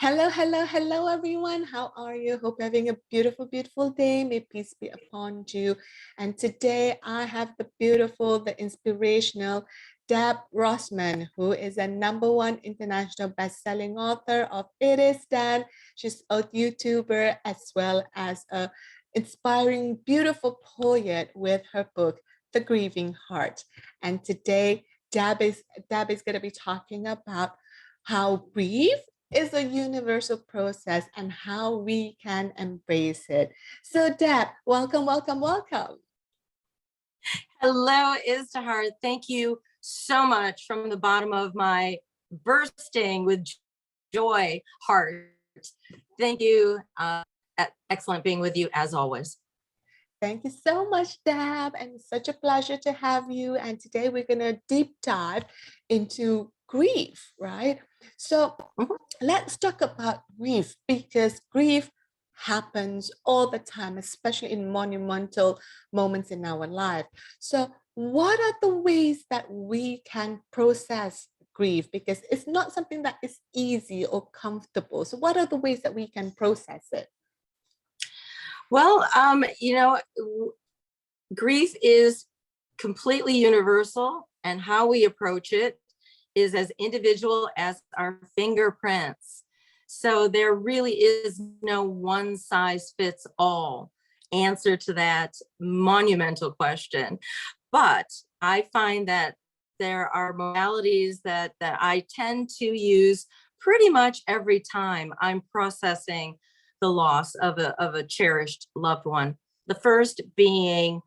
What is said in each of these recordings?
Hello, hello, hello, everyone. How are you? Hope you're having a beautiful, beautiful day. May peace be upon you. And today I have the beautiful, the inspirational Deb Rosman, who is a #1 international best-selling author of It Is Done. She's a YouTuber as well as a inspiring, beautiful poet with her book, The Grieving Heart. And today, Deb is going to be talking about how grief is a universal process and how we can embrace it. So Deb, welcome, welcome, welcome. Hello, Istahar. Thank you so much from the bottom of my bursting with joy heart. Thank you. Excellent being with you as always. Thank you so much, Deb, and it's such a pleasure to have you. And today we're going to deep dive into grief, right? So let's talk about grief, because grief happens all the time, especially in monumental moments in our life. So what are the ways that we can process grief? Because it's not something that is easy or comfortable. So what are the ways that we can process it? Well, grief is completely universal, and how we approach it is as individual as our fingerprints. So there really is no one size fits all answer to that monumental question. But I find that there are modalities that I tend to use pretty much every time I'm processing the loss of a cherished loved one. The first being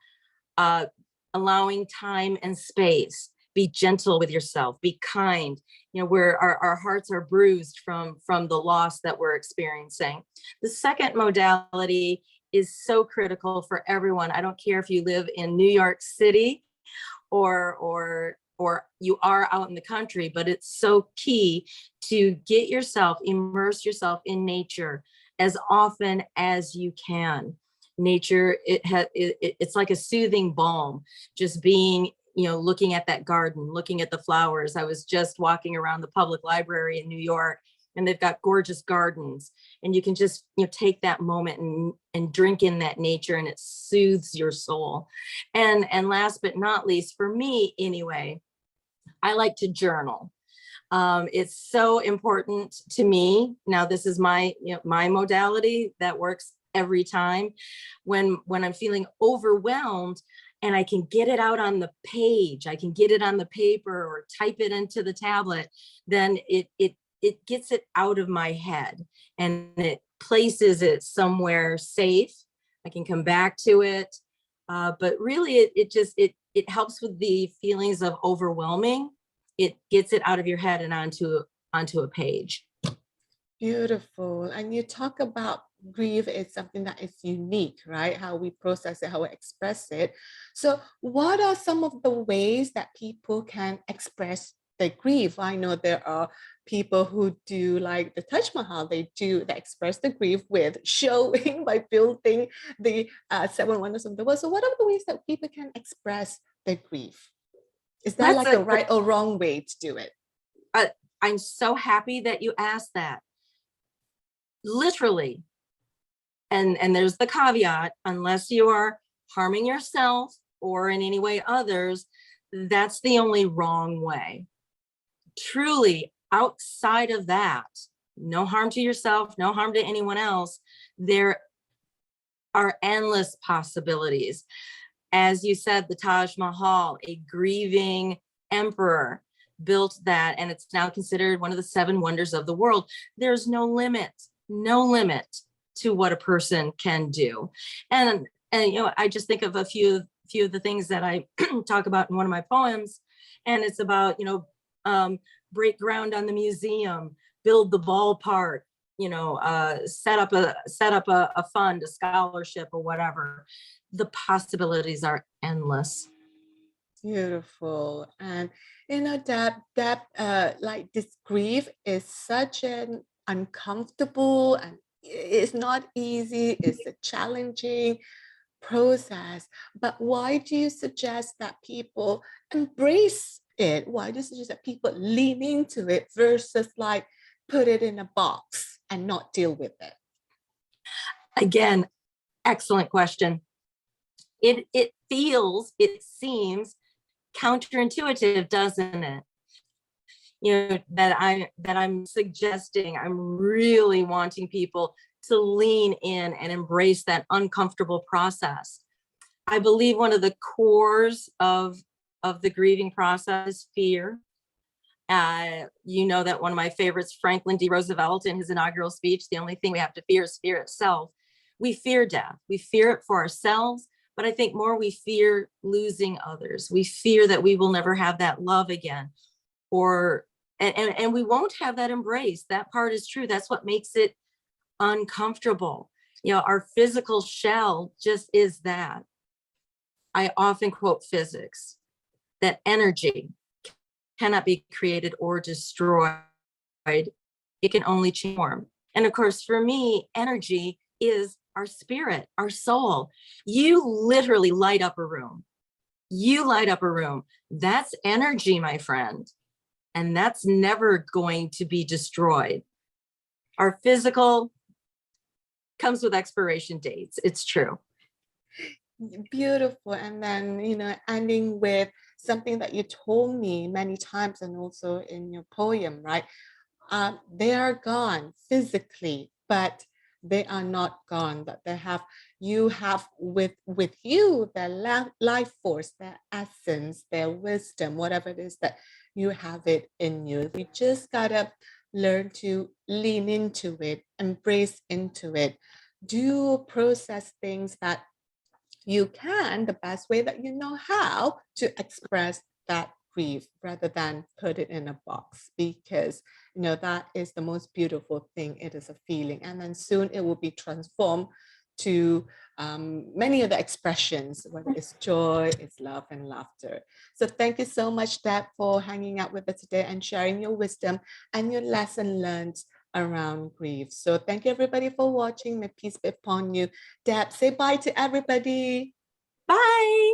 allowing time and space. Be gentle with yourself, be kind, where our hearts are bruised from the loss that we're experiencing. The second modality is so critical for everyone. I don't care if you live in New York City or you are out in the country, but it's so key to immerse yourself in nature as often as you can. Nature, it's like a soothing balm, just being, looking at that garden, looking at the flowers. I was just walking around the public library in New York, and they've got gorgeous gardens, and you can just, take that moment and drink in that nature, and it soothes your soul. And last but not least, for me anyway, I like to journal. It's so important to me. Now, this is my modality that works every time when I'm feeling overwhelmed, and I can get it out on the page, I can get it on the paper or type it into the tablet, then it gets it out of my head and it places it somewhere safe. I can come back to it. But really it helps with the feelings of overwhelming. It gets it out of your head and onto a page. Beautiful. And you talk about grief is something that is unique, right? How we process it, how we express it. So what are some of the ways that people can express their grief? I know there are people who do like the Taj Mahal, they express the grief with showing by building the 7 wonders of the world. So what are the ways that people can express their grief? Is there like a right or wrong way to do it? I'm so happy that you asked that. Literally, and there's the caveat, unless you are harming yourself or in any way others, that's the only wrong way. Truly, outside of that, no harm to yourself, no harm to anyone else, there are endless possibilities. As you said, the Taj Mahal, a grieving emperor built that, and it's now considered one of the 7 wonders of the world. There's no limit to what a person can do. And I just think of a few of the things that I talk about in one of my poems, and it's about, break ground on the museum, build the ballpark, set up a fund, a scholarship, or whatever. The possibilities are endless. Beautiful. And that like this grief is such an uncomfortable, and it's not easy, it's a challenging process. But why do you suggest that people embrace it? Why do you suggest that people lean into it versus like put it in a box and not deal with it? Again, excellent question. It seems counterintuitive, doesn't it? That I'm suggesting, I'm really wanting people to lean in and embrace that uncomfortable process. I believe one of the cores of the grieving process is fear. That one of my favorites, Franklin D. Roosevelt, in his inaugural speech, the only thing we have to fear is fear itself. We fear death. We fear it for ourselves, but I think more we fear losing others. We fear that we will never have that love again, and we won't have that embrace. That part is true. That's what makes it uncomfortable. Our physical shell just is that. I often quote physics, that energy cannot be created or destroyed. It can only change form. And of course, for me, energy is our spirit, our soul. You literally light up a room. That's energy, my friend. And that's never going to be destroyed. Our physical comes with expiration dates. It's true. Beautiful. And then, ending with something that you told me many times and also in your poem, right? They are gone physically, but they are not gone, but you have with you their life force, their essence, their wisdom, whatever it is that you have it in you. We just gotta learn to lean into it, embrace into it, do process things that you can the best way that you know how to express that grief rather than put it in a box, because that is the most beautiful thing. It is a feeling, and then soon it will be transformed to many other expressions, whether it's joy, it's love, and laughter. So thank you so much, Deb, for hanging out with us today and sharing your wisdom and your lesson learned around grief. So thank you, everybody, for watching. May peace be upon you. Deb, say bye to everybody. Bye.